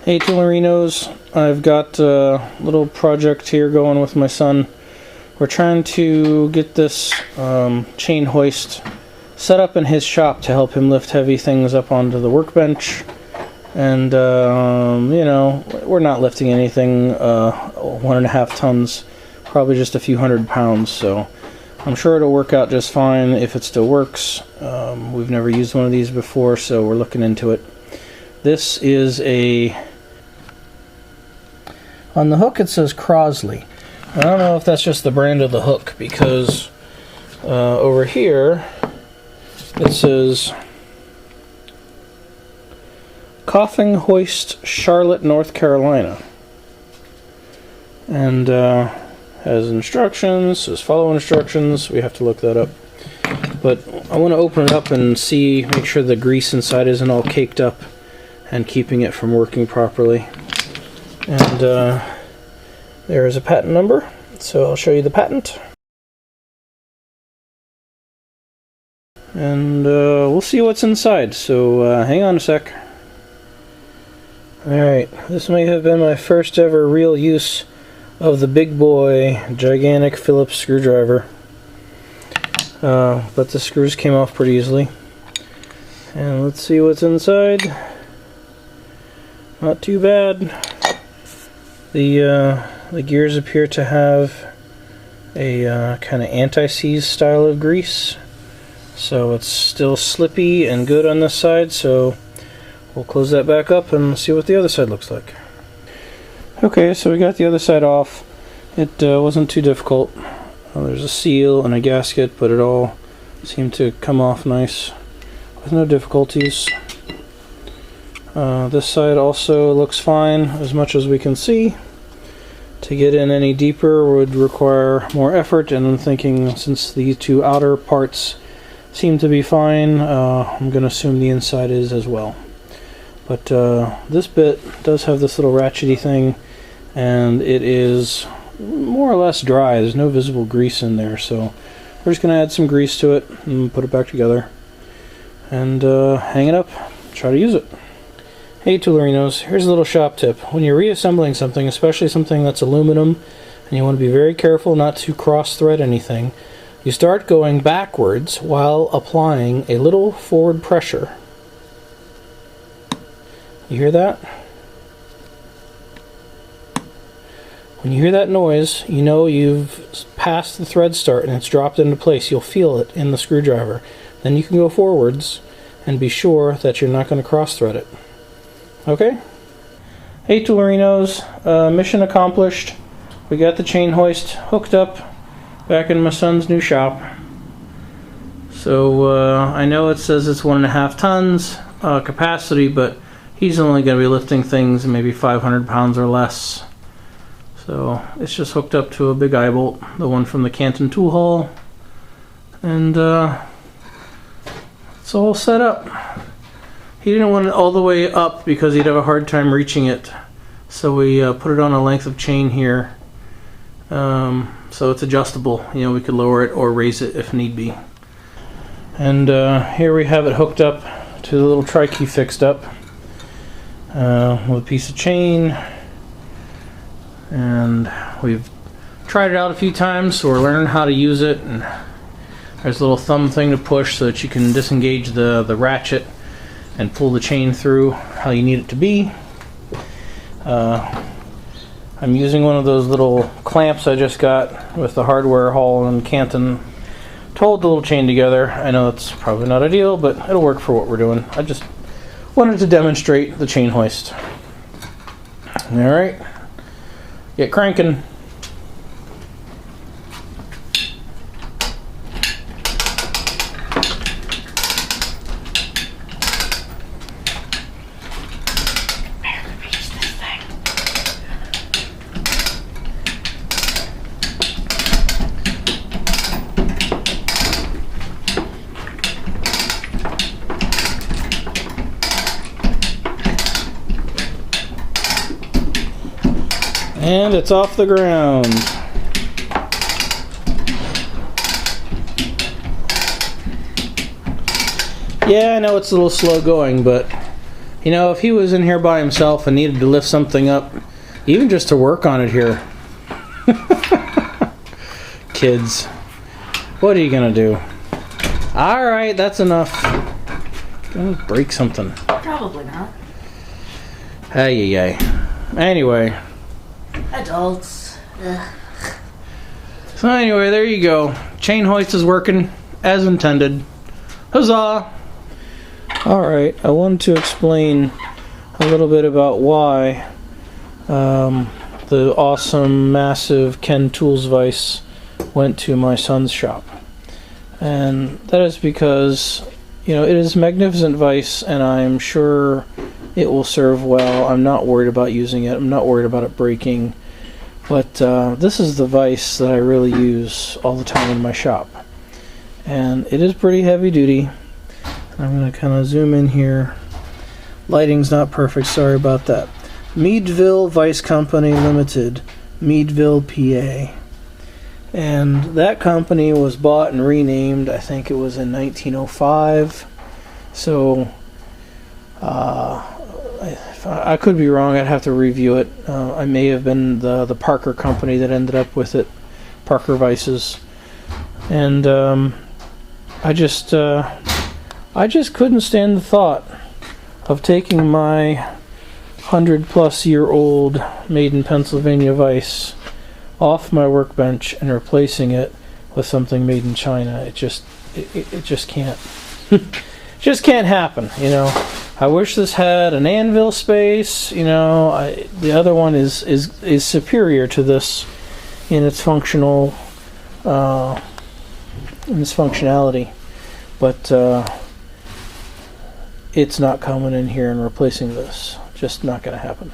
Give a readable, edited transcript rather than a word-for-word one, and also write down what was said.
Hey Toolerinos, I've got a little project here going with my son. We're trying to get this chain hoist set up in his shop to help him lift heavy things up onto the workbench. And, you know, we're not lifting anything 1.5 tons, probably just a few hundred pounds, so I'm sure it'll work out just fine if it still works. We've never used one of these before, so we're looking into it. This is on the hook it says Crosley. I don't know if that's just the brand of the hook, because over here it says Coughing Hoist, Charlotte, North Carolina. And has instructions, says follow instructions. We have to look that up. But I want to open it up and see, make sure the grease inside isn't all caked up and keeping it from working properly. And there is a patent number, so I'll show you the patent. And we'll see what's inside, so hang on a sec. Alright, this may have been my first ever real use of the big boy, gigantic Phillips screwdriver. But the screws came off pretty easily. And let's see what's inside. Not too bad. The gears appear to have a kind of anti-seize style of grease, so it's still slippy and good on this side, so we'll close that back up and see what the other side looks like. Okay, so we got the other side off. It wasn't too difficult. There's a seal and a gasket, but it all seemed to come off nice with no difficulties. This side also looks fine as much as we can see. To get in any deeper would require more effort, and I'm thinking since these two outer parts seem to be fine, I'm going to assume the inside is as well. But this bit does have this little ratchety thing, and it is more or less dry. There's no visible grease in there, so we're just going to add some grease to it and put it back together and hang it up, try to use it. Hey Toolerinos, here's a little shop tip. When you're reassembling something, especially something that's aluminum, and you want to be very careful not to cross-thread anything, you start going backwards while applying a little forward pressure. You hear that? When you hear that noise, you know you've passed the thread start and it's dropped into place. You'll feel it in the screwdriver. Then you can go forwards and be sure that you're not going to cross-thread it. Okay? Hey Toolerinos, mission accomplished. We got the chain hoist hooked up back in my son's new shop. So I know it says it's 1.5 tons capacity, but he's only going to be lifting things maybe 500 pounds or less. So it's just hooked up to a big eye bolt, the one from the Canton Tool Hall, and it's all set up. He didn't want it all the way up because he'd have a hard time reaching it, so we put it on a length of chain here, so it's adjustable. You know, we could lower it or raise it if need be. And here we have it hooked up to the little tri-key fixed up with a piece of chain, and we've tried it out a few times, so we're learning how to use it. And there's a little thumb thing to push so that you can disengage the ratchet and pull the chain through how you need it to be. I'm using one of those little clamps I just got with the hardware haul in Canton to hold the little chain together. I know it's probably not ideal, but it'll work for what we're doing. I just wanted to demonstrate the chain hoist. Alright, get cranking. And it's off the ground. Yeah, I know it's a little slow going, but You know, if he was in here by himself and needed to lift something up, even just to work on it here. Kids. What are you gonna do? Alright, that's enough. Gonna break something. Probably not. Hey. Anyway. Adults. Ugh. So anyway, there you go. Chain hoist is working as intended. Huzzah! Alright, I wanted to explain a little bit about why the awesome, massive Ken Tools vise went to my son's shop. And that is because, you know, it is a magnificent vise, and I'm sure it will serve well. I'm not worried about using it. I'm not worried about it breaking. But this is the vise that I really use all the time in my shop. And it is pretty heavy duty. I'm going to kind of zoom in here. Lighting's not perfect, sorry about that. Meadville Vise Company Limited, Meadville, PA. And that company was bought and renamed, I think it was in 1905. So, I could be wrong, I'd have to review it. I may have been the Parker company that ended up with it, Parker Vices. And I just couldn't stand the thought of taking my 100-plus-year-old made in Pennsylvania vise off my workbench and replacing it with something made in China. It just can't. Just can't happen, you know. I wish this had an anvil space, you know. The other one is superior to this in its functionality, but it's not coming in here and replacing this. Just not going to happen.